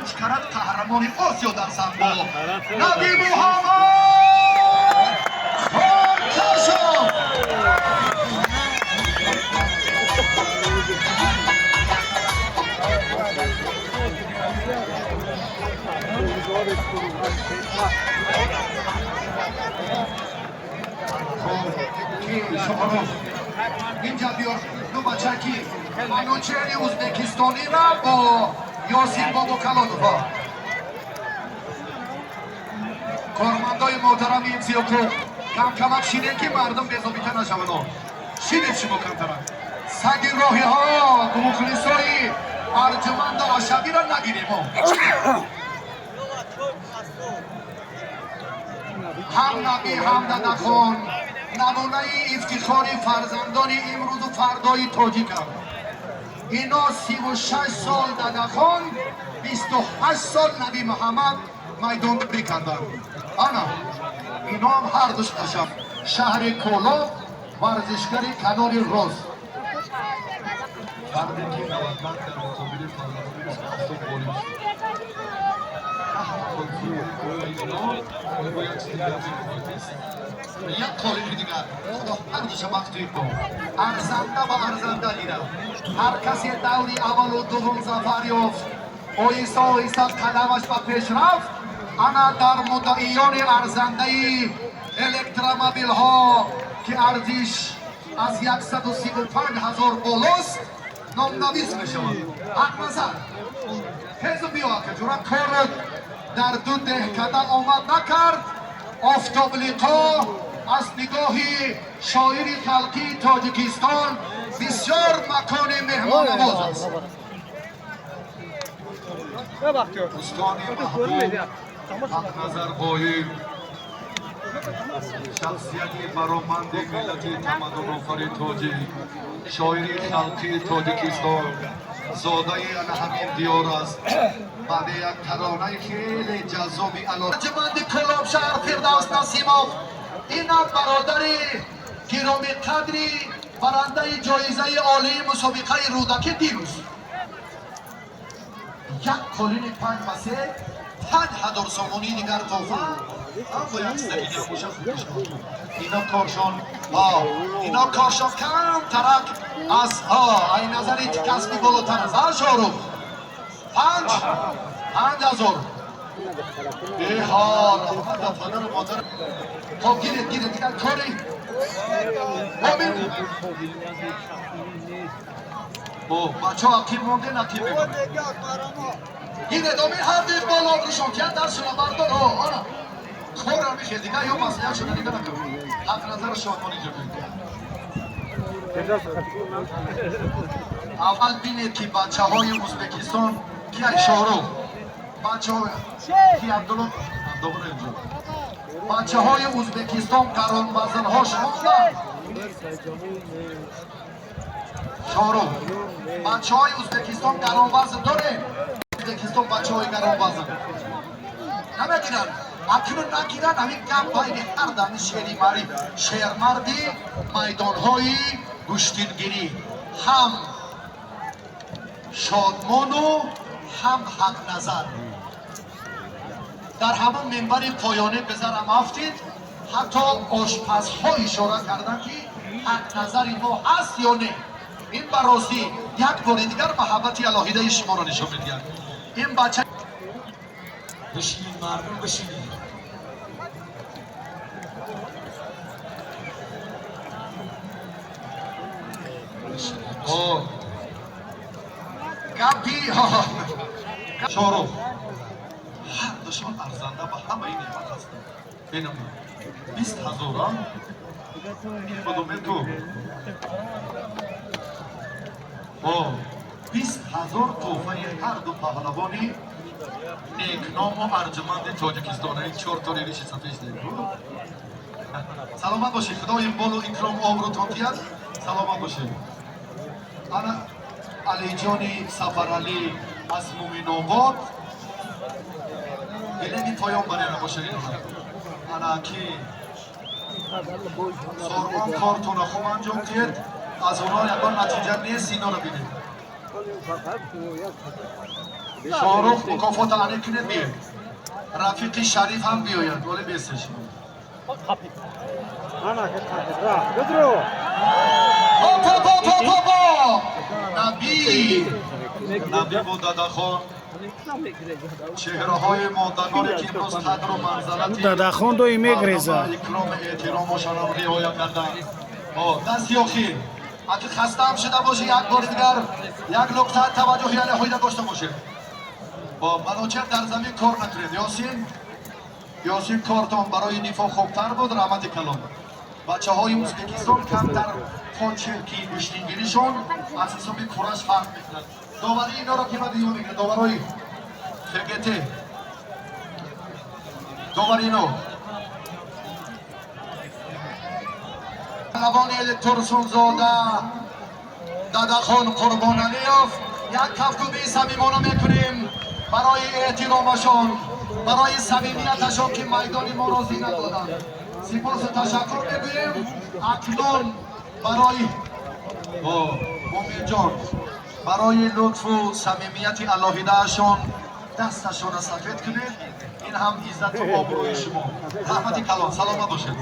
5 карат қаҳрамони Осиё дар самбо Наби Муҳаммад Торкашов. اینجا بیار دو بچکی منوچهری ازبکستانی را با یاسین باباکلانوفا کارمندای محترم این زیوکو کم کمک شینه که مردم بزابیته نشوند شینه شما کمترم سگی راهی ها مخلصای ارجمند آشبی را نگیریم هم نبی هم ددخان نمونه افتخار فرزندان امروز و فردای تاجیک هم اینا 36 سال ددخان 28 سال نبی محمد میدان بکردن انا اینا هم هر دوش قشم شهر کولا ورزشگری کنار روز فردی که نوکت در اتوبیل فرزندان یک کاری دیگر خدا همیشه وقتی کن ارزنده و ارزنده دیدم هر کسی دوری اول و دوم زفر یافت آیسته آیسته قدمش به پیش رفت انا در مدعیان ارزنده الکترومبیل ها که ارزش از 135,000 بالاست نامنویس می شود حق نظر حزب بیا که جورا کار در دو دهکده آمد نکرد آفتابلیقا از نگاه شاعر خلقی تاجیکستان بسیار مکان مهمان نواز است استان محبوب حق نظر قایب شخصیت برآمند ملت تمدن آفرین تاجیک شاعر خلقی تاجیکستان زاده همین دیار است بعد یک ترانه خیلی جذابی ارجمند کلاب شهر فردوس نسیموف این برادر گرامی قدری برنده جایزه عالی مسابقه رودکی دیروز یک قالین 5 پسه 5,000 سومونی دیگر توفیق اما یک سبیلی خوشه خوبش اینا کارشان اینا کارشان کم ترک از این نظری کسبی بالاتر است شاروخ 5,000 ای ها رحمت دفادر مادر خب گیرید دیگر کاری آمین بچه ها اکیم مونده نکیم بگم گیرید آمین هر دیگ بالا روشون که در شما بردار آنا کار هم میشه دیگه یا مسئله شده دیگه نکم حق نظر شامانی اول بینید که بچه های ازبکستان کی شاروخ بچه های کی عبدالله بچه های ازبکستان قرار وزن ها شماندن شاروخ بچه های ازبکستان قرار وزن داره ازبکستان بچه های قرار وزن نمیگیرن اکنون نگیرن همین گم بین هر دمی شیری ماری شیرمردی میدان های گوشتینگیری هم شادمان و هم حق نظر در همون منبر پایانه بذارم افتید حتی آشپزها اشاره کردن که حق نظر ما هست یا نه این براستی یک بار دیگر محبت الهیده شما را نشان میدهد این بچه بشینید مردم بشینید گپی شاروخ هر دوشان ارزنده به همه این نعمت هستند بینم 20,000 این کدومه تو 20,000 توفه هر دو پهلوانی نیکنام و ارجمند تاجیکستان این 4 تا ریش سفیش دید سلامت باشید خدا این بال و اکرام و آبرو تانتیت سلامت باشید انا علی جانی سفرعلی از مومین آباد بلندی پایان برای باشید انا کی سارمان کارتون خوب انجام دید از اونا یکان نتیجه نیست اینا رو بینید شاهرخ مکافات عنی کنه بیه رفیق شریف هم بیاید ولی بیستش نبی بود دادخان چهره های ماندگاری که امروز قدر و منزلت دادخان دوی میگریزه اکرام احترام و شرف رعایت کردن دست یاخی اگه خسته هم شده باشه یک بار دیگر یک نکته توجهی علیه داشته باشه با منوچهر در زمین کار نکرد یاسین کارتون برای دفاع خوبتر بود رحمت کلام بچه های ازبکستان کمتر پانچرکی اشتینگیریشون از حساب کورش فرق میکنند داوری اینا را که ما دیو میگه داورای فگته داوری اینو لبانی ترسون زاده دادخان قربان علیوف یک کفتوبی صمیمانه میکنیم برای احترامشان برای صمیمیتشان که میدانی ما را زینت دادند سپاس و تشکر میگوییم اکنون برای امید جان برای لطف و صمیمیت الهیدهشان دستشان را سفید کنید این هم عزت و آبروی شما رحمت کلام سلامت باشید